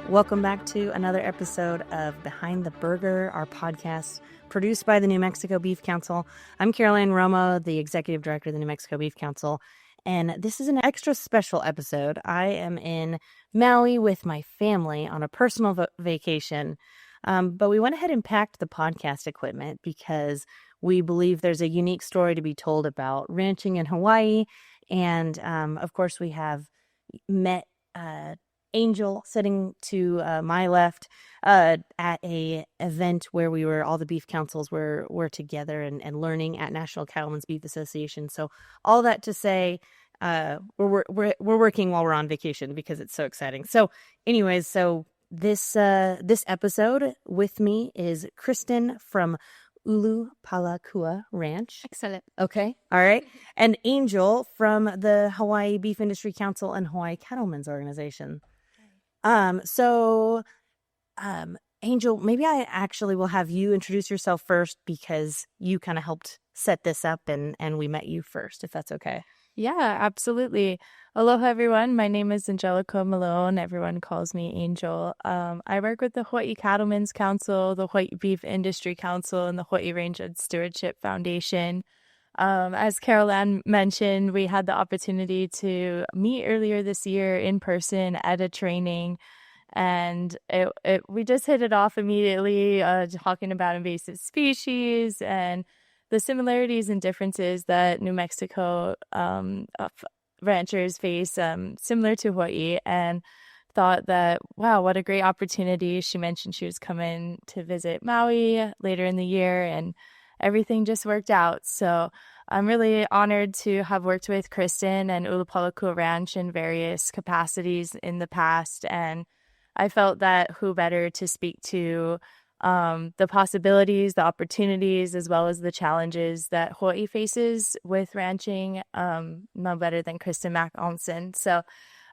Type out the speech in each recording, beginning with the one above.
Welcome back to another episode of Behind the Burger, our podcast produced by the New Mexico Beef Council. I'm Caroline Romo, the Executive Director of the New Mexico Beef Council, and this is an extra special episode. I am in Maui with my family on a personal vacation, but we went ahead and packed the podcast equipment because we believe there's a unique story to be told about ranching in Hawaii, and of course we have met Angel sitting to my left at a event where all the beef councils were together and learning at National Cattlemen's Beef Association. So all that to say, we're working while we're on vacation because it's so exciting. So anyways, this episode with me is Kristin from Ulupalakua Ranch. Excellent. Okay. All right. And Angel from the Hawaii Beef Industry Council and Hawaii Cattlemen's Organization. Angel, maybe I actually will have you introduce yourself first because you kind of helped set this up and we met you first, if that's okay. Yeah, absolutely. Aloha, everyone. My name is Angel Melone. Everyone calls me Angel. I work with the Hawaii Cattlemen's Council, the Hawaii Beef Industry Council, and the Hawaii Range and Stewardship Foundation. As Caroline mentioned, we had the opportunity to meet earlier this year in person at a training, and we just hit it off immediately, talking about invasive species and the similarities and differences that New Mexico ranchers face, similar to Hawaii, and thought that, wow, what a great opportunity. She mentioned she was coming to visit Maui later in the year, and everything just worked out. So I'm really honored to have worked with Kristin and Ulupalakua Ranch in various capacities in the past, and I felt that who better to speak to the possibilities, the opportunities, as well as the challenges that Hawaii faces with ranching, no better than Kristin Mack-Almasin. So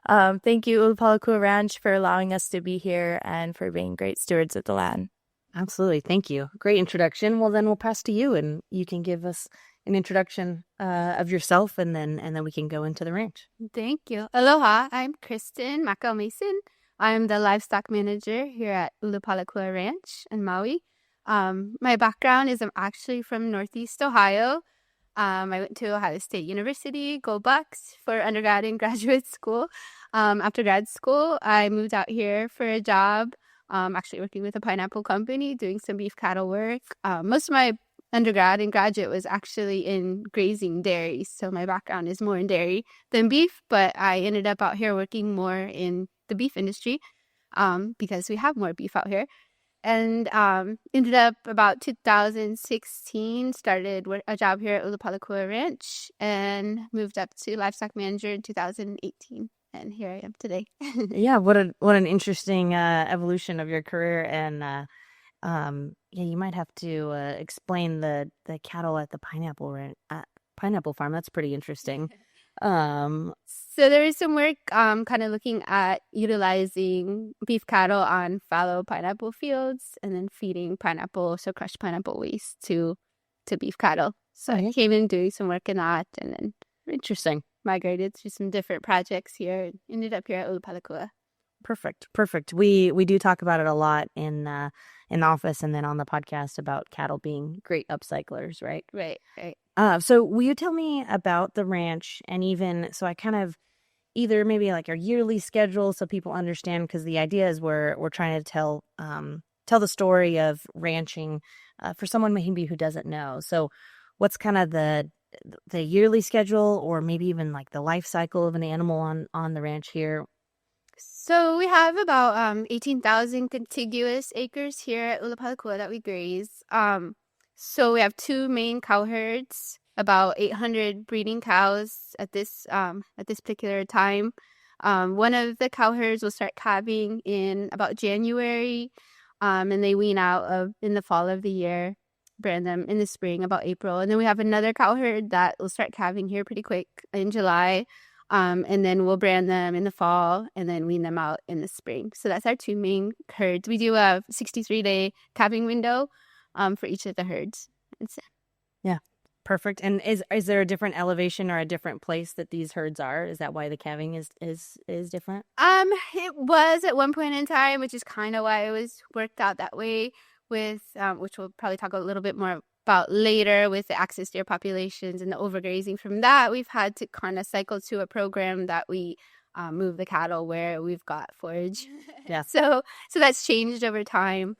thank you, Ulupalakua Ranch, for allowing us to be here and for being great stewards of the land. Absolutely. Thank you. Great introduction. Well, then we'll pass to you and you can give us an introduction of yourself and then we can go into the ranch. Thank you. Aloha, I'm Kristin Mack-Almasin. I'm the Livestock Manager here at Ulupalakua Ranch in Maui. My background is I'm actually from Northeast Ohio. I went to Ohio State University, go Bucks, for undergrad and graduate school. After grad school, I moved out here for a job, actually working with a pineapple company, doing some beef cattle work. Most of my undergrad and graduate was actually in grazing dairy, so my background is more in dairy than beef, but I ended up out here working more in the beef industry because we have more beef out here. And ended up about 2016, started a job here at Ulupalakua Ranch and moved up to Livestock Manager in 2018. And here I am today. Yeah, what an interesting evolution of your career. And you might have to explain the cattle at the pineapple farm. That's pretty interesting. So there is some work kind of looking at utilizing beef cattle on fallow pineapple fields and then feeding crushed pineapple waste to beef cattle. So I came in doing some work in that and then interesting. Migrated through some different projects here and ended up here at Ulupalakua. Perfect. We do talk about it a lot in the office and then on the podcast about cattle being great upcyclers, right? Right. So will you tell me about the ranch and even so I kind of either maybe like our yearly schedule so people understand, because the idea is we're trying to tell the story of ranching for someone maybe who doesn't know. So what's kind of the yearly schedule or maybe even like the life cycle of an animal on the ranch here? So we have about 18,000 contiguous acres here at Ulupalakua that we graze. So we have two main cow herds, about 800 breeding cows at this particular time. One of the cow herds will start calving in about January, and they wean out in the fall of the year, brand them in the spring, about April. And then we have another cow herd that will start calving here pretty quick in July. And then we'll brand them in the fall and then wean them out in the spring. So that's our two main herds. We do a 63-day calving window for each of the herds. Yeah. Perfect. And is there a different elevation or a different place that these herds are? Is that why the calving is different? It was at one point in time, which is kind of why it was worked out that way with, which we'll probably talk a little bit more about later with the access deer populations and the overgrazing. From that, we've had to kind of cycle to a program that we move the cattle where we've got forage. Yeah. So that's changed over time.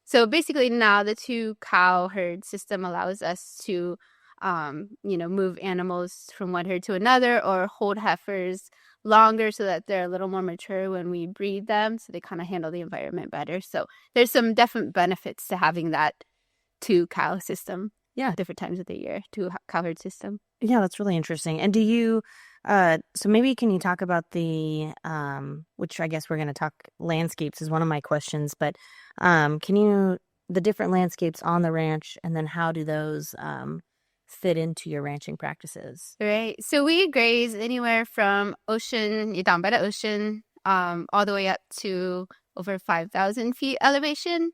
So basically now the 2 cow herd system allows us to, move animals from one herd to another or hold heifers longer so that they're a little more mature when we breed them. So they kind of handle the environment better. So there's some definite benefits to having that 2 cow system. Yeah. Different times of the year, 2 cow herd system. Yeah, that's really interesting. And do you, so maybe can you talk about the, which I guess we're going to talk landscapes is one of my questions, but the different landscapes on the ranch, and then how do those fit into your ranching practices? Right. So we graze anywhere from ocean, down by the ocean, all the way up to over 5,000 feet elevation.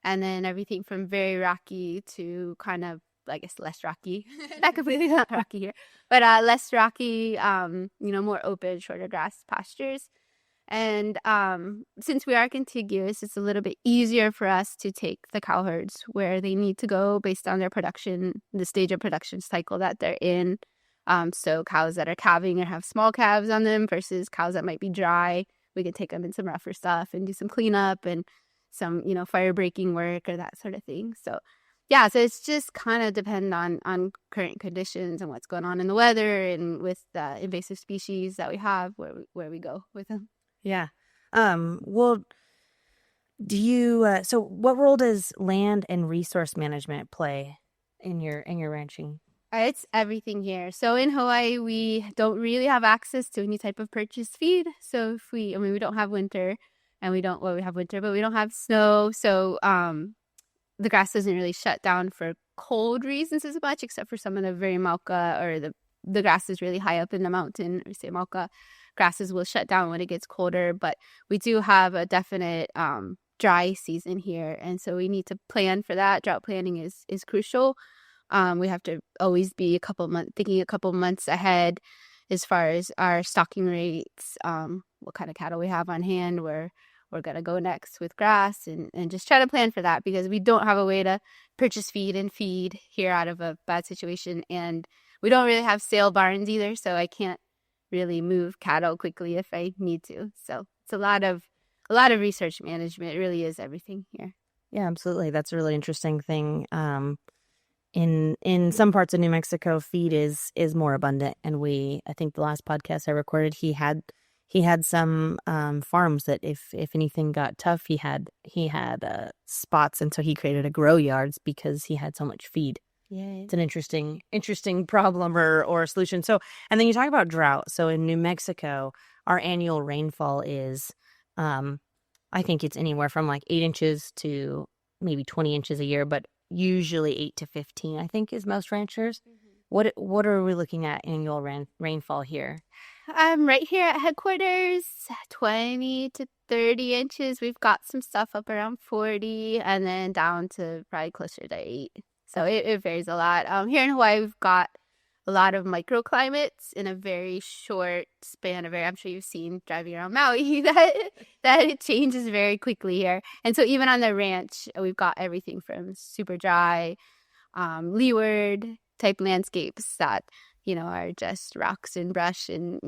And then everything from very rocky to kind of, I guess, less rocky. Not completely not rocky here, but less rocky, more open, shorter grass pastures. And since we are contiguous, it's a little bit easier for us to take the cow herds where they need to go based on their production, the stage of production cycle that they're in. So cows that are calving or have small calves on them versus cows that might be dry, we can take them in some rougher stuff and do some cleanup and some, fire breaking work or that sort of thing. So yeah, so it's just kind of depend on current conditions and what's going on in the weather and with the invasive species that we have where we go with them. Yeah. Well, do you, so what role does land and resource management play in your ranching? It's everything here. So in Hawaii, we don't really have access to any type of purchased feed. So if we don't have winter and we have winter, but we don't have snow. So, the grass doesn't really shut down for cold reasons as much, except for some of the very mauka or the grass is really high up in the mountain, or say mauka grasses will shut down when it gets colder. But we do have a definite dry season here, and so we need to plan for that. Drought planning is crucial. We have to always be thinking a couple months ahead as far as our stocking rates, what kind of cattle we have on hand, where we're going to go next with grass, and just try to plan for that, because we don't have a way to purchase feed and feed here out of a bad situation. And we don't really have sale barns either, so I can't really move cattle quickly if I need to. So it's a lot of research management. It really is everything here. Yeah, absolutely. That's a really interesting thing. In some parts of New Mexico, feed is more abundant, and I think the last podcast I recorded, he had some farms that if anything got tough, he had spots, and so he created a grow yards because he had so much feed. Yeah, it's an interesting problem or solution. So, and then you talk about drought. So in New Mexico, our annual rainfall is, I think it's anywhere from like 8 inches to maybe 20 inches a year, but usually 8 to 15, I think, is most ranchers. Mm-hmm. What are we looking at annual rainfall here? Right here at headquarters, 20 to 30 inches. We've got some stuff up around 40, and then down to probably closer to 8. So it varies a lot. Here in Hawaii, we've got a lot of microclimates in a very short span of area. I'm sure you've seen driving around Maui that it changes very quickly here. And so even on the ranch, we've got everything from super dry, leeward type landscapes that, are just rocks and brush and,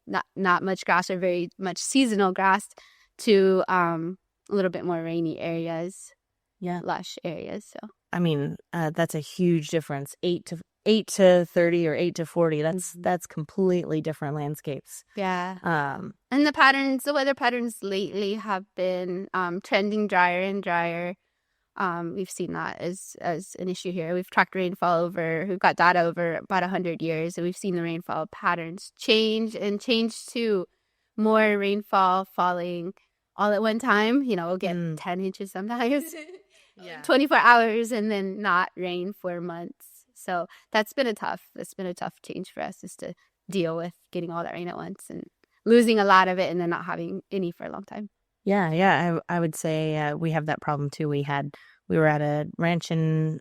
not much grass or very much seasonal grass, to a little bit more rainy areas, lush areas. So I mean, that's a huge difference. 8 to 30 or 8 to 40. That's completely different landscapes. Yeah. And the weather patterns lately have been trending drier and drier. We've seen that as an issue here. We've tracked rainfall we've got data over about 100 years, and we've seen the rainfall patterns change to more rainfall falling all at one time. We'll get 10 inches sometimes, 24 hours, and then not rain for months. So that's been a tough change for us, is to deal with getting all that rain at once and losing a lot of it and then not having any for a long time. Yeah. I would say we have that problem too. We had we were at a ranch and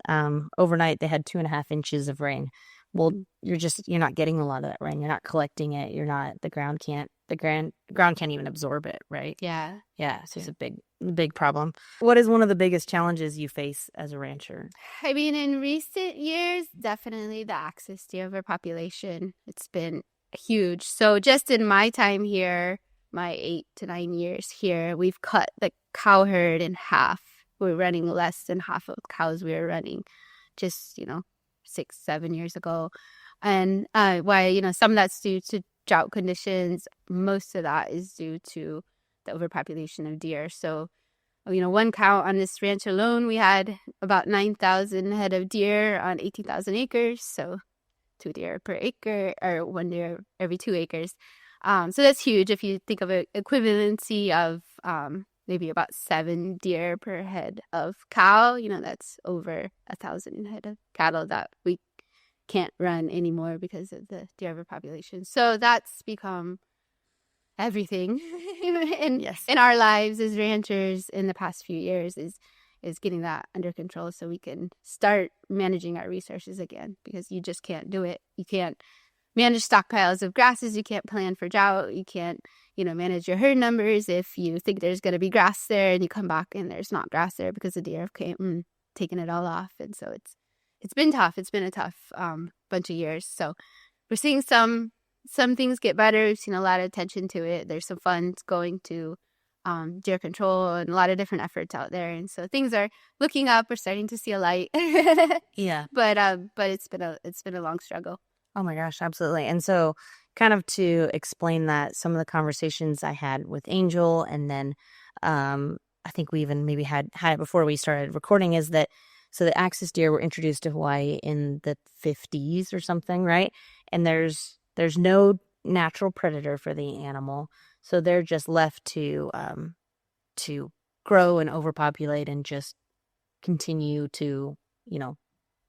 overnight they had 2.5 inches of rain. Well, you're not getting a lot of that rain. You're not collecting it. The ground can't even absorb it, right? Yeah. Yeah. So it's a big problem. What is one of the biggest challenges you face as a rancher? I mean, in recent years, definitely the access to overpopulation. It's been huge. So just in my time here, my 8 to 9 years here, we've cut the cow herd in half. We're running less than half of cows we were running just, 6-7 years ago. And why, some of that's due to drought conditions. Most of that is due to the overpopulation of deer. So, one cow on this ranch alone, we had about 9,000 head of deer on 18,000 acres. So 2 deer per acre, or 1 deer every 2 acres. So that's huge. If you think of an equivalency of maybe about 7 deer per head of cow, that's over 1,000 head of cattle that we can't run anymore because of the deer overpopulation. So that's become everything in our lives as ranchers in the past few years is getting that under control so we can start managing our resources again, because you just can't do it. You can't manage stockpiles of grasses. You can't plan for drought. You can't, manage your herd numbers if you think there's going to be grass there and you come back and there's not grass there because the deer have came and taken it all off. And so it's been tough. It's been a tough bunch of years. So we're seeing some things get better. We've seen a lot of attention to it. There's some funds going to deer control and a lot of different efforts out there. And so things are looking up. We're starting to see a light. Yeah. But it's been a long struggle. Oh my gosh, absolutely. And so kind of to explain that, some of the conversations I had with Angel, and then I think we even maybe had it before we started recording, is that so the axis deer were introduced to Hawaii in the 50s or something, right? And there's no natural predator for the animal. So they're just left to grow and overpopulate and just continue to,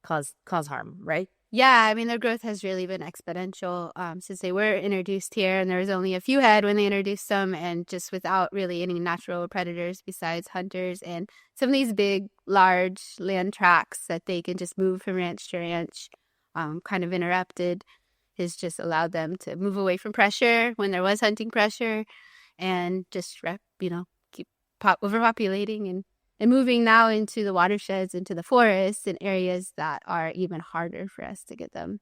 cause harm, right? Yeah, I mean, their growth has really been exponential since they were introduced here, and there was only a few head when they introduced them, and just without really any natural predators besides hunters and some of these big, large land tracts that they can just move from ranch to ranch, kind of interrupted, has just allowed them to move away from pressure when there was hunting pressure, and just keep overpopulating and moving now into the watersheds, into the forests, and areas that are even harder for us to get them.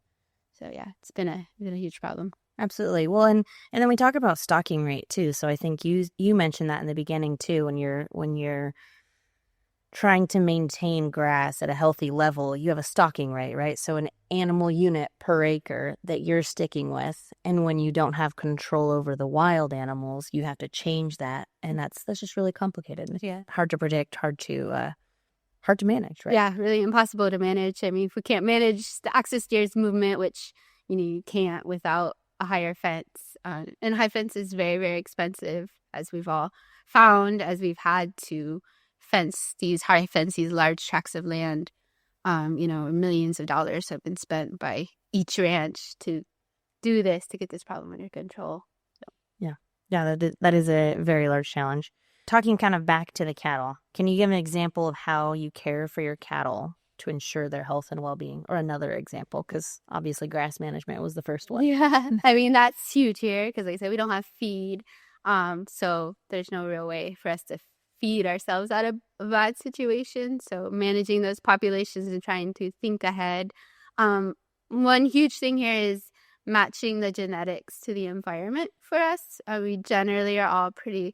So yeah, it's been a huge problem. Absolutely. Well, and then we talk about stocking rate too. So I think you mentioned that in the beginning too. When you're trying to maintain grass at a healthy level, you have a stocking rate, right? So an animal unit per acre that you're sticking with, and when you don't have control over the wild animals, you have to change that, and that's just really complicated. Yeah, hard to predict, hard to manage, right? Yeah, really impossible to manage. I mean, if we can't manage the axis deer's movement, which you can't without a higher fence, and high fence is very, very expensive, as we've all found, as we've had to fence these large tracts of land. Millions of dollars have been spent by each ranch to do this, to get this problem under control. So. Yeah, that is a very large challenge. Talking kind of back to the cattle, can you give an example of how you care for your cattle to ensure their health and well-being, or another example? Because obviously grass management was the first one. Yeah, I mean, that's huge here because, like I said, we don't have feed. So there's no real way for us to feed ourselves out of a bad situation. So managing those populations and trying to think ahead. One huge thing here is matching the genetics to the environment for us. We generally are all pretty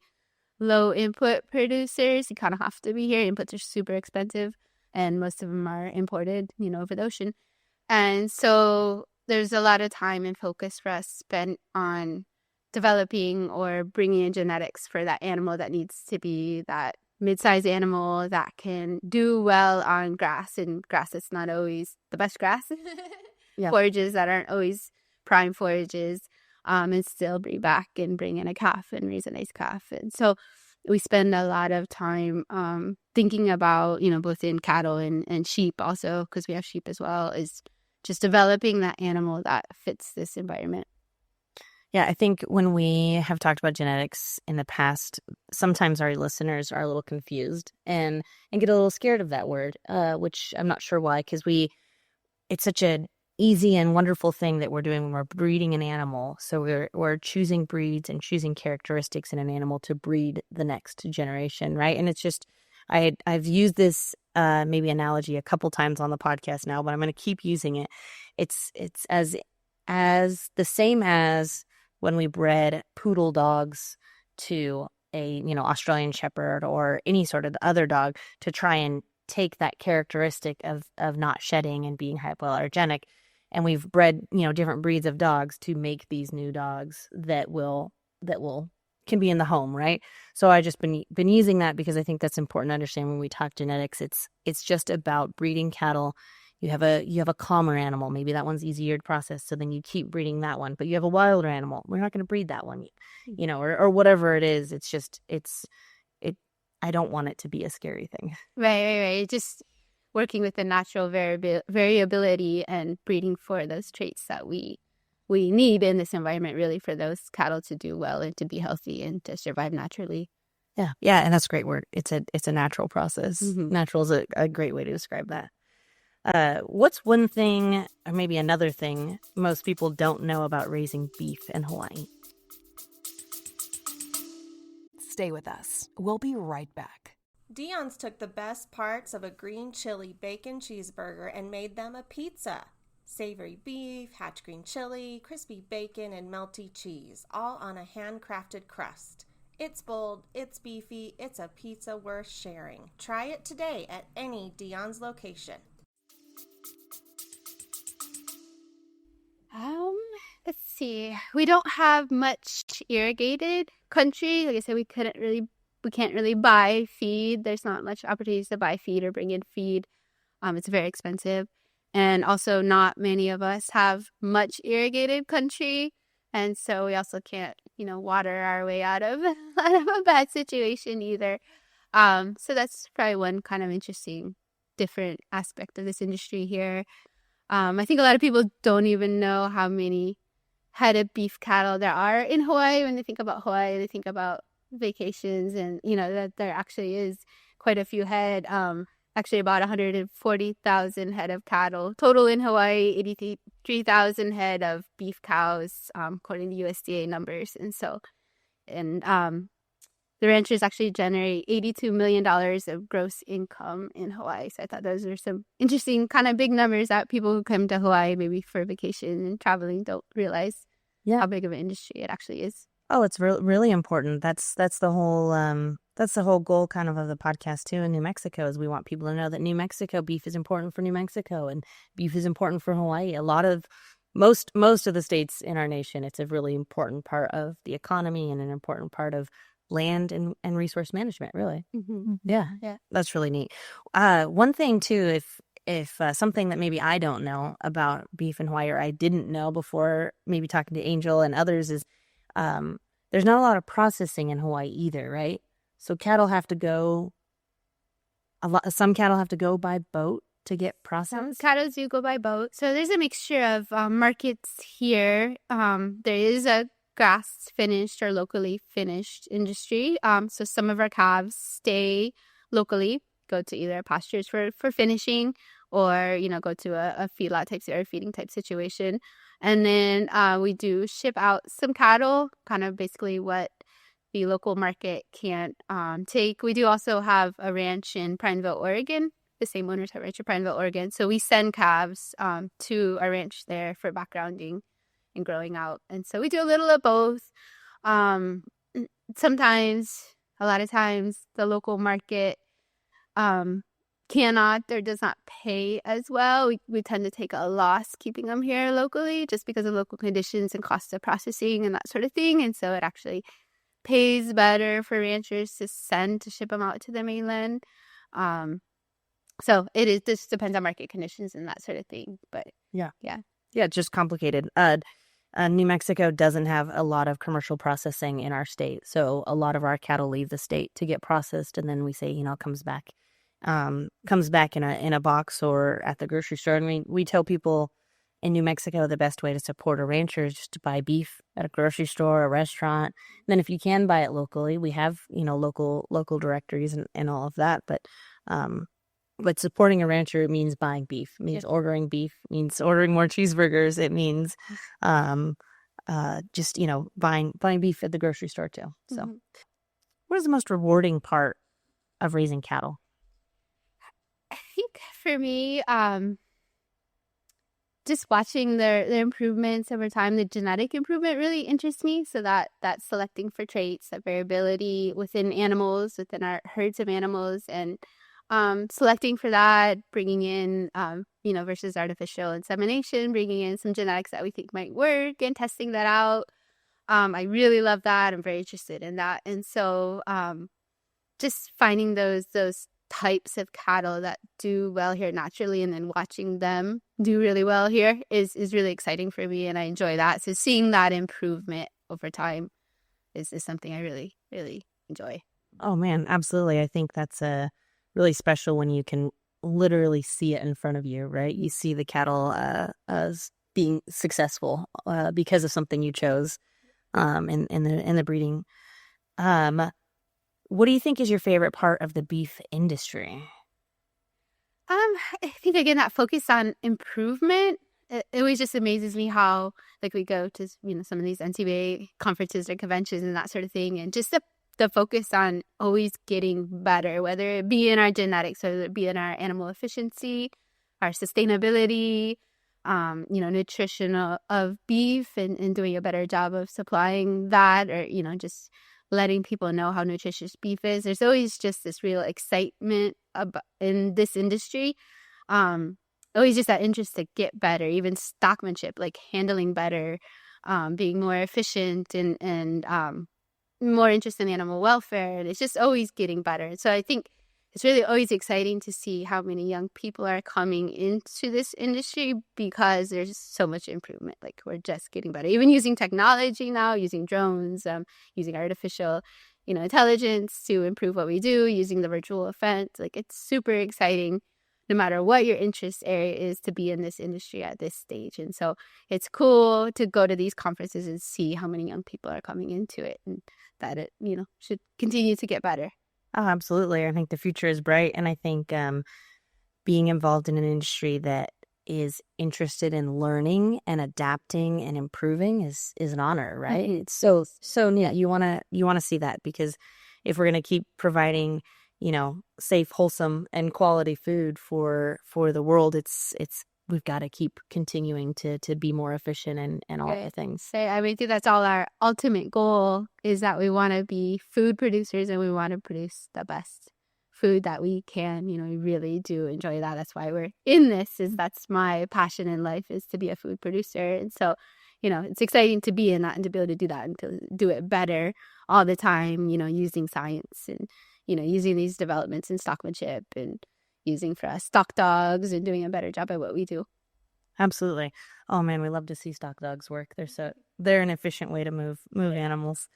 low input producers. You kind of have to be here. Inputs are super expensive, and most of them are imported, over the ocean. And so there's a lot of time and focus for us spent on developing or bringing in genetics for that animal that needs to be that mid-sized animal that can do well on grass, and grass that's not always the best grass. Yeah. Forages that aren't always prime forages, and still bring back and bring in a calf and raise a nice calf. And so we spend a lot of time thinking about, both in cattle and sheep also, because we have sheep as well, is just developing that animal that fits this environment. Yeah, I think when we have talked about genetics in the past, sometimes our listeners are a little confused and get a little scared of that word, which I'm not sure why, because it's such an easy and wonderful thing that we're doing when we're breeding an animal. So we're choosing breeds and choosing characteristics in an animal to breed the next generation, right? And it's just I've used this maybe analogy a couple times on the podcast now, but I'm going to keep using it. It's as the same as when we bred poodle dogs to a Australian Shepherd or any sort of other dog to try and take that characteristic of not shedding and being hypoallergenic, and we've bred different breeds of dogs to make these new dogs that can be in the home, right? So I just been using that because I think that's important to understand when we talk genetics. It's just about breeding cattle. You have a calmer animal, maybe that one's easier to process, so then you keep breeding that one. But you have a wilder animal, we're not going to breed that one, or whatever it is. I don't want it to be a scary thing. Right. Just working with the natural variability and breeding for those traits that we need in this environment, really, for those cattle to do well and to be healthy and to survive naturally. Yeah, and that's a great word. It's a natural process. Mm-hmm. Natural is a great way to describe that. What's one thing, or maybe another thing, most people don't know about raising beef in Hawaii? Stay with us. We'll be right back. Dion's took the best parts of a green chili bacon cheeseburger and made them a pizza. Savory beef, hatch green chili, crispy bacon, and melty cheese, all on a handcrafted crust. It's bold, it's beefy, it's a pizza worth sharing. Try it today at any Dion's location. Let's see. We don't have much irrigated country. Like I said, we can't really buy feed. There's not much opportunities to buy feed or bring in feed. It's very expensive. And also not many of us have much irrigated country. And so we also can't, water our way out of a bad situation either. So that's probably one kind of interesting, different aspect of this industry here. I think a lot of people don't even know how many head of beef cattle there are in Hawaii. When they think about Hawaii, they think about vacations and, that there actually is quite a few head. Actually about 140,000 head of cattle total in Hawaii, 83,000 head of beef cows, according to USDA numbers. And the ranchers actually generate $82 million of gross income in Hawaii. So I thought those are some interesting kind of big numbers that people who come to Hawaii maybe for vacation and traveling don't realize how big of an industry it actually is. Oh, it's really important. That's the whole goal kind of the podcast too in New Mexico, is we want people to know that New Mexico beef is important for New Mexico and beef is important for Hawaii. Most of the states in our nation, it's a really important part of the economy and an important part of land and resource management, really. Mm-hmm. Yeah, that's really neat. One thing too, if something that maybe I don't know about beef in Hawaii, or I didn't know before maybe talking to Angel and others, is there's not a lot of processing in Hawaii either, right? So some cattle have to go by boat to get processed. Cattle do go by boat. So there's a mixture of markets here. There is a grass finished or locally finished industry. So some of our calves stay locally, go to either pastures for finishing, or go to a feedlot type or feeding type situation. And then we do ship out some cattle, kind of basically what the local market can't take. We do also have a ranch in Prineville, Oregon. The same owners have a ranch in Prineville, Oregon. So we send calves to our ranch there for backgrounding and growing out. And so we do a little of both. Sometimes, a lot of times, the local market cannot or does not pay as well. We tend to take a loss keeping them here locally just because of local conditions and cost of processing and that sort of thing. And so it actually pays better for ranchers to ship them out to the mainland. So it just depends on market conditions and that sort of thing. But yeah, just complicated. New Mexico doesn't have a lot of commercial processing in our state, so a lot of our cattle leave the state to get processed, and then we say comes back in a box or at the grocery store. And we tell people in New Mexico, the best way to support a rancher is just to buy beef at a grocery store, a restaurant. And then if you can buy it locally, we have, local directories and all of that. But supporting a rancher means buying beef. It means ordering beef. It means ordering more cheeseburgers. It means just buying beef at the grocery store too. So, what is the most rewarding part of raising cattle? I think for me, just watching their improvements over time, the genetic improvement really interests me. So that selecting for traits, that variability within animals, within our herds of animals, and selecting for that, bringing in, versus artificial insemination, bringing in some genetics that we think might work and testing that out. I really love that. I'm very interested in that. And so just finding those types of cattle that do well here naturally and then watching them do really well here is really exciting for me, and I enjoy that. So seeing that improvement over time is something I really, really enjoy. Oh man, absolutely. I think that's really special when you can literally see it in front of you, right? You see the cattle as being successful because of something you chose in the breeding. What do you think is your favorite part of the beef industry? I think, again, that focus on improvement, it always just amazes me how, we go to, some of these NCBA conferences or conventions and that sort of thing, and just the focus on always getting better, whether it be in our genetics, whether it be in our animal efficiency, our sustainability, nutrition of beef, and doing a better job of supplying that, or, just letting people know how nutritious beef is. There's always just this real excitement in this industry. Always just that interest to get better, even stockmanship, like handling better, being more efficient, and more interest in animal welfare. And it's just always getting better. So I think it's really always exciting to see how many young people are coming into this industry because there's so much improvement. Like, we're just getting better. Even using technology now, using drones, using artificial, intelligence to improve what we do, using the virtual event. Like, it's super exciting no matter what your interest area is to be in this industry at this stage. And so it's cool to go to these conferences and see how many young people are coming into it, and that it, should continue to get better. Oh, absolutely. I think the future is bright. And I think being involved in an industry that is interested in learning and adapting and improving is an honor, right? It's so yeah, you want to see that, because if we're going to keep providing, safe, wholesome, and quality food for the world, we've got to keep continuing to be more efficient and all the things. So I think that's all our ultimate goal, is that we want to be food producers and we want to produce the best food that we can. We really do enjoy that. That's why we're in this. That's my passion in life, is to be a food producer. And so, it's exciting to be in that and to be able to do that and to do it better all the time, using science and, using these developments in stockmanship and using for us stock dogs and doing a better job at what we do. Absolutely. Oh man, we love to see stock dogs work. They're an efficient way to move animals.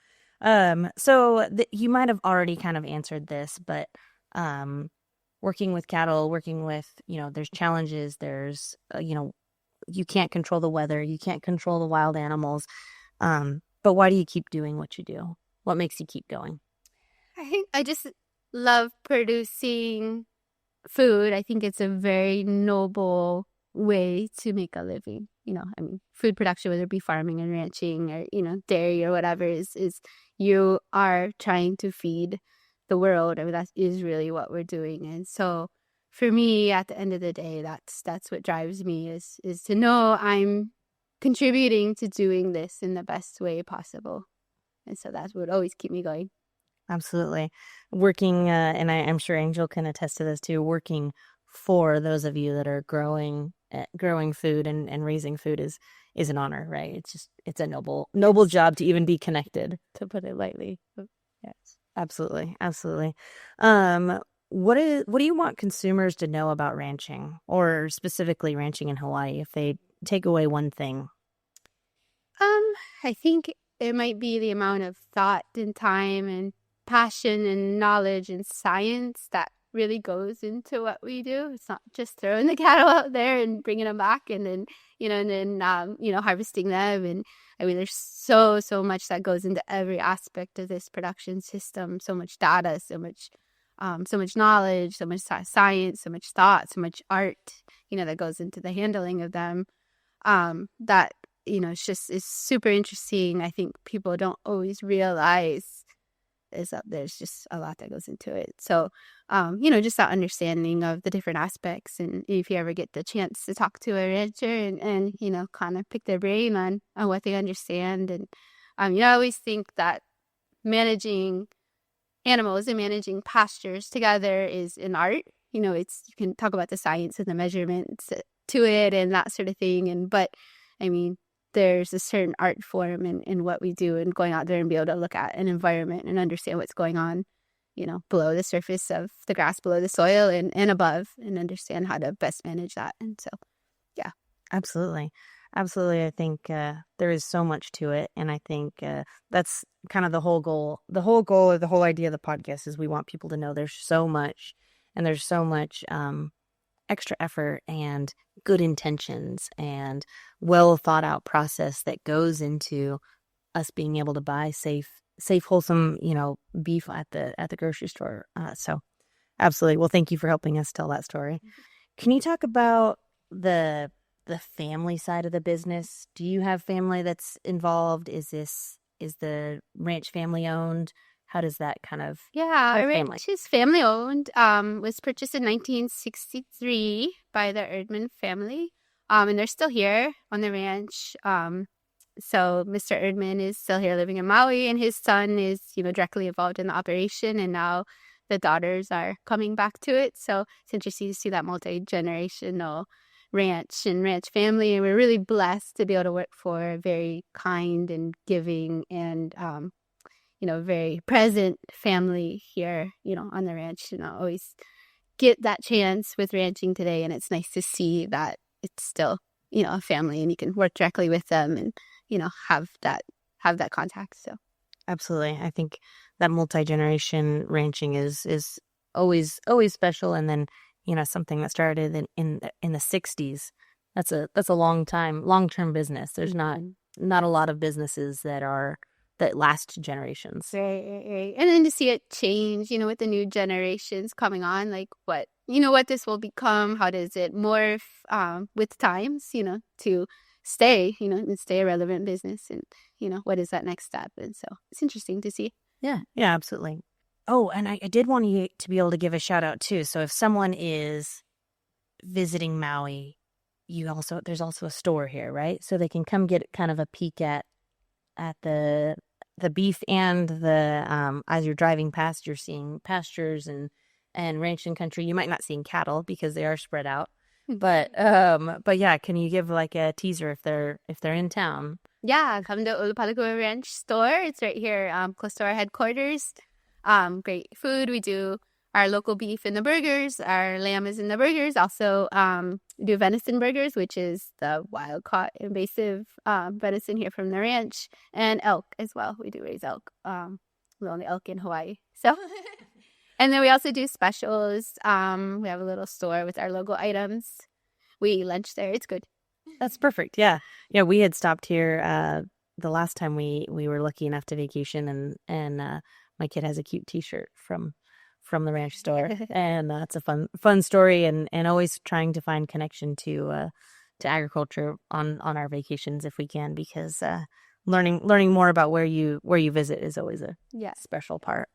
So you might have already kind of answered this, but working with cattle, there's challenges. There's you can't control the weather, you can't control the wild animals. But why do you keep doing what you do? What makes you keep going? I think I just love producing food. I think it's a very noble way to make a living. Food production, whether it be farming and ranching or, dairy or whatever, is you are trying to feed the world. That is really what we're doing. And so for me, at the end of the day, that's what drives me is to know I'm contributing to doing this in the best way possible. And so that would always keep me going. Absolutely. Working, and I'm sure Angel can attest to this too, working for those of you that are growing food and raising food is an honor, right? It's a noble job to even be connected, to put it lightly. Yes, absolutely. Absolutely. What do you want consumers to know about ranching, or specifically ranching in Hawaii, if they take away one thing? I think it might be the amount of thought and time and passion and knowledge and science that really goes into what we do. It's not just throwing the cattle out there and bringing them back and then, harvesting them. And I mean, there's so much that goes into every aspect of this production system, so much data, so much knowledge, so much science, so much thought, so much art, that goes into the handling of them. That, it's super interesting. I think people don't always realize is that there's just a lot that goes into it. So, just that understanding of the different aspects. And if you ever get the chance to talk to a rancher and kind of pick their brain on what they understand. And, I always think that managing animals and managing pastures together is an art. You can talk about the science and the measurements to it and that sort of thing. But I mean, there's a certain art form in what we do and going out there and be able to look at an environment and understand what's going on, below the surface of the grass, below the soil and above, and understand how to best manage that. And so, yeah. Absolutely. I think there is so much to it. And I think that's kind of the whole goal. The whole goal of the whole idea of the podcast is we want people to know there's so much, and there's so much extra effort and good intentions and well thought out process that goes into us being able to buy safe, wholesome, beef at the grocery store. So absolutely. Well, thank you for helping us tell that story. Can you talk about the family side of the business? Do you have family that's involved? Is the ranch family owned? How does that kind of... Yeah, our ranch is family owned. Was purchased in 1963 by the Erdman family. And they're still here on the ranch. So Mr. Erdman is still here living in Maui, and his son is, directly involved in the operation. And now the daughters are coming back to it. So it's interesting to see that multi-generational ranch and ranch family. And we're really blessed to be able to work for a very kind and giving and, very present family here, on the ranch. Always get that chance with ranching today. And it's nice to see that it's still, a family, and you can work directly with them and, have that contact. So absolutely. I think that multi-generation ranching is always special. And then, something that started in the 60s, that's a long-term business. There's not a lot of businesses that last generations. Right. And then to see it change, with the new generations coming on, like what this will become, how does it morph with times, to stay, and stay a relevant business, and, what is that next step? And so it's interesting to see. Yeah, absolutely. Oh, and I did want you to be able to give a shout out too. So if someone is visiting Maui, there's also a store here, right? So they can come get kind of a peek at the beef and the as you're driving past, you're seeing pastures and ranching country. You might not see cattle because they are spread out, but yeah, can you give like a teaser if they're in town? Yeah, come to Ulupalakua Ranch store. It's right here, close to our headquarters. Great food. We do our local beef in the burgers. Our lamb is in the burgers. Also, we do venison burgers, which is the wild-caught invasive venison here from the ranch, and elk as well. We do raise elk. We own the elk in Hawaii. So, and then we also do specials. We have a little store with our logo items. We eat lunch there. It's good. That's perfect. Yeah. We had stopped here the last time we were lucky enough to vacation, and my kid has a cute T-shirt from the ranch store, and it's a fun story, and always trying to find connection to agriculture on our vacations if we can, because learning more about where you visit is always a special part.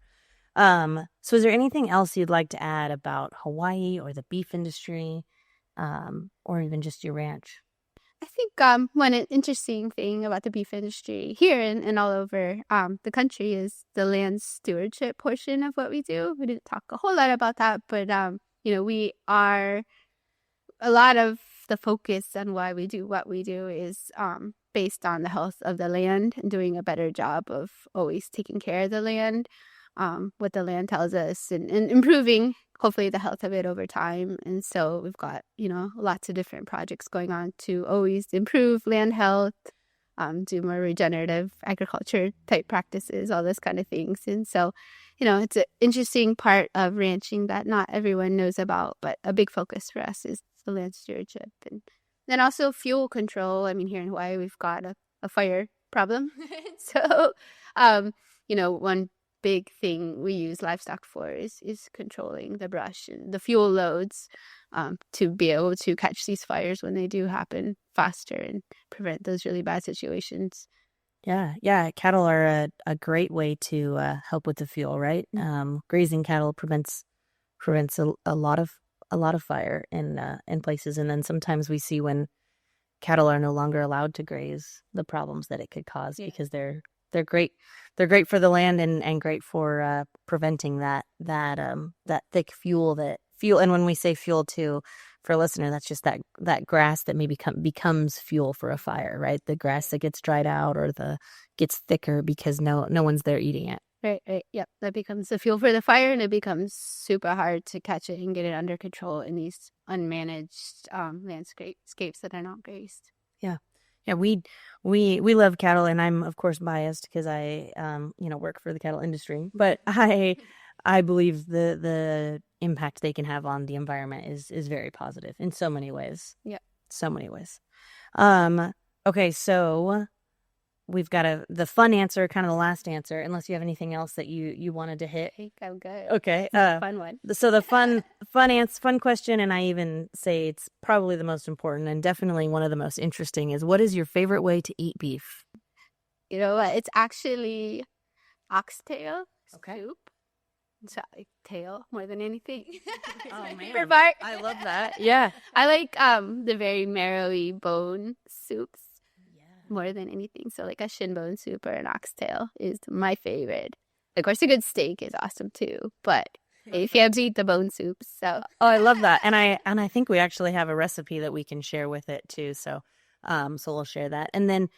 So is there anything else you'd like to add about Hawaii or the beef industry, or even just your ranch? I think one interesting thing about the beef industry here and all over the country is the land stewardship portion of what we do. We didn't talk a whole lot about that, but we are, a lot of the focus on why we do what we do is based on the health of the land and doing a better job of always taking care of the land, what the land tells us, and improving hopefully the health of it over time. And so we've got, lots of different projects going on to always improve land health, do more regenerative agriculture type practices, all those kind of things. And so, it's an interesting part of ranching that not everyone knows about, but a big focus for us is the land stewardship. And then also fuel control. I mean, here in Hawaii, we've got a fire problem. So, one big thing we use livestock for is controlling the brush and the fuel loads to be able to catch these fires when they do happen faster and prevent those really bad situations. Yeah. Cattle are a great way to help with the fuel, right? Grazing cattle prevents a lot of fire in places, and then sometimes we see when cattle are no longer allowed to graze, the problems that it could cause because they're great. They're great for the land and great for preventing that thick fuel. And when we say fuel too, for a listener, that's just that grass that maybe becomes fuel for a fire, right? The grass that gets dried out or gets thicker because no one's there eating it. Right. Yep. That becomes the fuel for the fire, and it becomes super hard to catch it and get it under control in these unmanaged landscapes that are not grazed. Yeah, we love cattle, and I'm of course biased because I work for the cattle industry, but I believe the impact they can have on the environment is very positive in so many ways. Yeah, so many ways. Okay, so we've got the fun answer, kind of the last answer, unless you have anything else that you wanted to hit. I think I'm good. Okay. Fun one. So the fun question, and I even say it's probably the most important and definitely one of the most interesting, is what is your favorite way to eat beef? You know what? It's actually oxtail soup. So tail more than anything. Oh man, For part. I love that. Yeah, I like the very marrowy bone soups more than anything. So like a shin bone soup or an oxtail is my favorite. Of course, a good steak is awesome too, but you can't beat the bone soups. So I love that, and I think we actually have a recipe that we can share with it too. So we'll share that, and then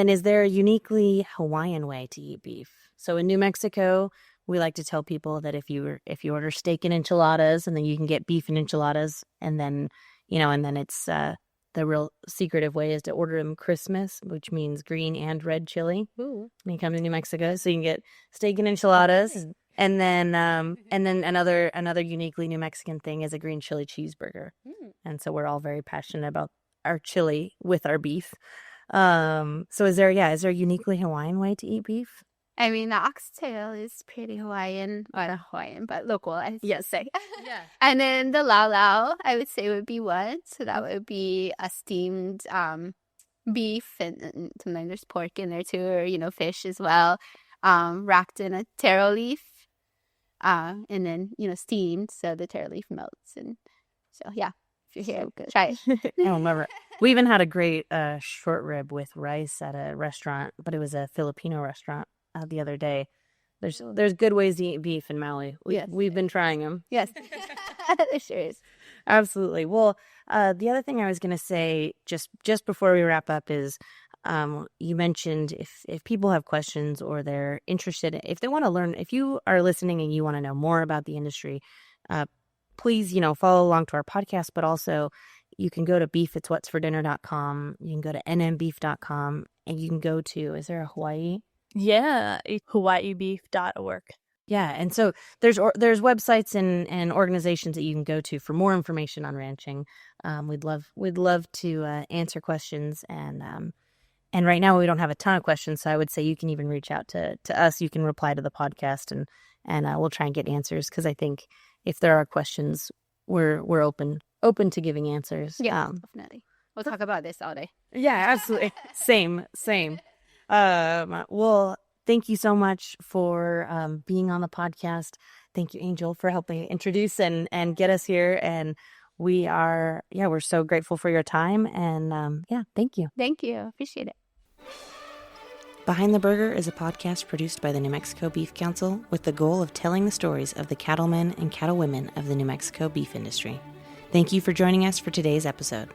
is there a uniquely Hawaiian way to eat beef? So in New Mexico, we like to tell people that if you order steak and enchiladas, and then you can get beef and enchiladas, and then it's the real secretive way is to order them Christmas, which means green and red chili. Ooh. When you come to New Mexico, so you can get steak and enchiladas, and then another uniquely New Mexican thing is a green chili cheeseburger. And so we're all very passionate about our chili with our beef. So is there a uniquely Hawaiian way to eat beef? I mean, the oxtail is pretty Hawaiian, or not Hawaiian, but local, I should say. Yeah. And then the lau, I would say, would be one. So that would be a steamed beef, and sometimes there's pork in there too, or, fish as well, wrapped in a taro leaf, and then, steamed, so the taro leaf melts. And so, yeah, if you're here, try it. I remember. We even had a great short rib with rice at a restaurant, but it was a Filipino restaurant. The other day. There's good ways to eat beef in Maui. We've been trying them. Yes. There sure is. Absolutely. Well, the other thing I was going to say just before we wrap up is you mentioned if people have questions or they're interested, if they want to learn, if you are listening and you want to know more about the industry, please, follow along to our podcast, but also you can go to beefitswhatsfordinner.com. You can go to nmbeef.com, and you can go to, is there a Hawaii? Yeah, hawaiibeef.org. Yeah, and so there's websites and organizations that you can go to for more information on ranching. We'd love to answer questions, and right now we don't have a ton of questions, so I would say you can even reach out to us. You can reply to the podcast, and we'll try and get answers, because I think if there are questions, we're open to giving answers. Yeah, definitely. We'll talk about this all day. Yeah, absolutely. Same. Well, thank you so much for being on the podcast. Thank you, Angel, for helping introduce and get us here. And we're so grateful for your time. And thank you. Thank you. Appreciate it. Behind the Burger is a podcast produced by the New Mexico Beef Council with the goal of telling the stories of the cattlemen and cattlewomen of the New Mexico beef industry. Thank you for joining us for today's episode.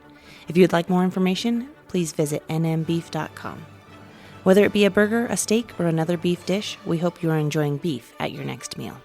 If you would like more information, please visit nmbeef.com. Whether it be a burger, a steak, or another beef dish, we hope you are enjoying beef at your next meal.